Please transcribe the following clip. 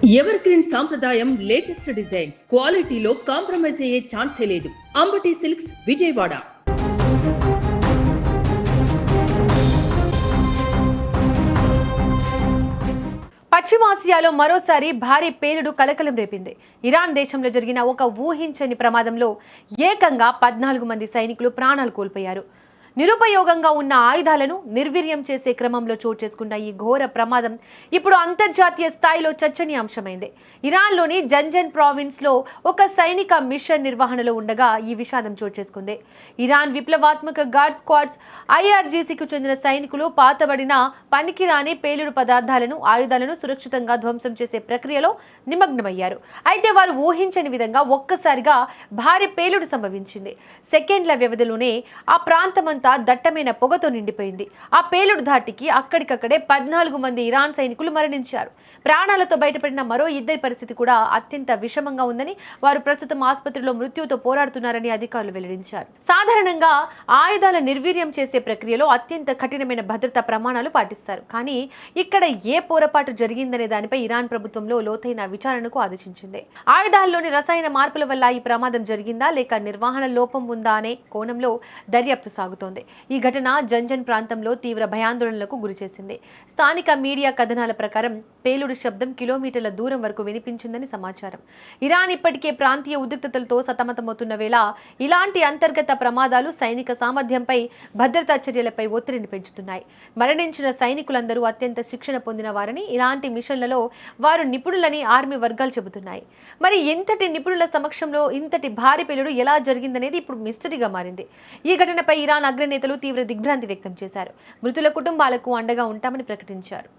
Ever green సాంప్రదాయం latest designs క్వాలిటీలో compromise అయ్యే ఛాన్సే లేదు. అంబటి సిల్క్స్ విజయవాడ. పశ్చిమాసియాలో మరోసారి భారీ పేలుడు కలకలం రేపింది. ఇరాన్ దేశంలో జరిగిన ఒక ఊహించని ప్రమాదంలో ఏకంగా 14 మంది సైనికులు ప్రాణాలు కోల్పోయారు. నిరుపయోగంగా ఉన్న ఆయుధాలను నిర్వీర్యం చేసే క్రమంలో చోటు చేసుకున్న ఈ ఘోర ప్రమాదం ఇప్పుడు అంతర్జాతీయ స్థాయిలో చర్చనీయాంశమైంది. ఇరాన్లోని జంజన్ ప్రావిన్స్లో ఒక సైనిక మిషన్ నిర్వహణలో ఉండగా ఈ విషాదం చోటు చేసుకుంది. ఇరాన్ విప్లవాత్మక గార్డ్ స్క్వాడ్స్ IRGCకు చెందిన సైనికులు పాతబడిన పనికిరాని పేలుడు పదార్థాలను ఆయుధాలను సురక్షితంగా ధ్వంసం చేసే ప్రక్రియలో నిమగ్నమయ్యారు. అయితే వారు ఊహించని విధంగా ఒక్కసారిగా భారీ పేలుడు సంభవించింది. సెకండ్ల వ్యవధిలోనే ఆ ప్రాంతమంతా దట్టమైన పొగతో నిండిపోయింది. ఆ పేలుడు ధాటికి అక్కడికక్కడే 14 మంది ఇరాన్ సైనికులు మరణించారు. ప్రాణాలతో బయటపడిన మరో 2 పరిస్థితి కూడా అత్యంత విషమంగా ఉందని, వారు ప్రస్తుతం ఆసుపత్రిలో మృత్యువుతో పోరాడుతున్నారని అధికారులు వెల్లడించారు. సాధారణంగా ఆయుధాల నిర్వీర్యం చేసే ప్రక్రియలో అత్యంత కఠినమైన భద్రతా ప్రమాణాలు పాటిస్తారు. కానీ ఇక్కడ ఏ పొరపాటు జరిగిందనే దానిపై ఇరాన్ ప్రభుత్వంలో లోతైన విచారణకు ఆదేశించింది. ఆయుధాల్లోని రసాయన మార్పుల వల్ల ఈ ప్రమాదం జరిగిందా లేక నిర్వహణ లోపం ఉందా అనే కోణంలో దర్యాప్తు సాగుతోంది. ఈ ఘటన జంజన్ ప్రాంతంలో తీవ్ర భయాందోళనలకు గురిచేసింది. స్థానిక మీడియా కథనాల ప్రకారం పేలుడు శబ్దం కిలోమీటర్ల దూరం వరకు వినిపించిందని సమాచారం. ఇరాన్ ఇప్పటికే ప్రాంతీయ ఉద్రిక్తతలతో సతమతమవుతున్న వేళ ఇలాంటి అంతర్గత ప్రమాదాలు సైనిక సామర్థ్యంపై, భద్రతా చర్యలపై ఒత్తిడిని పెంచుతున్నాయి. మరణించిన సైనికులందరూ అత్యంత శిక్షణ పొందిన వారని, ఇలాంటి మిషన్లలో వారు నిపుణులని ఆర్మీ వర్గాలు చెబుతున్నాయి. మరి ఇంతటి నిపుణుల సమక్షంలో ఇంతటి భారీ పేలుడు ఎలా జరిగిందనేది ఇప్పుడు మిస్టరీగా మారింది. ఈ ఘటనపై ఇరాన్ అగ్రనేతలు తీవ్ర దిగ్భ్రాంతి వ్యక్తం చేశారు. మృతుల కుటుంబాలకు అండగా ఉంటామని ప్రకటించారు.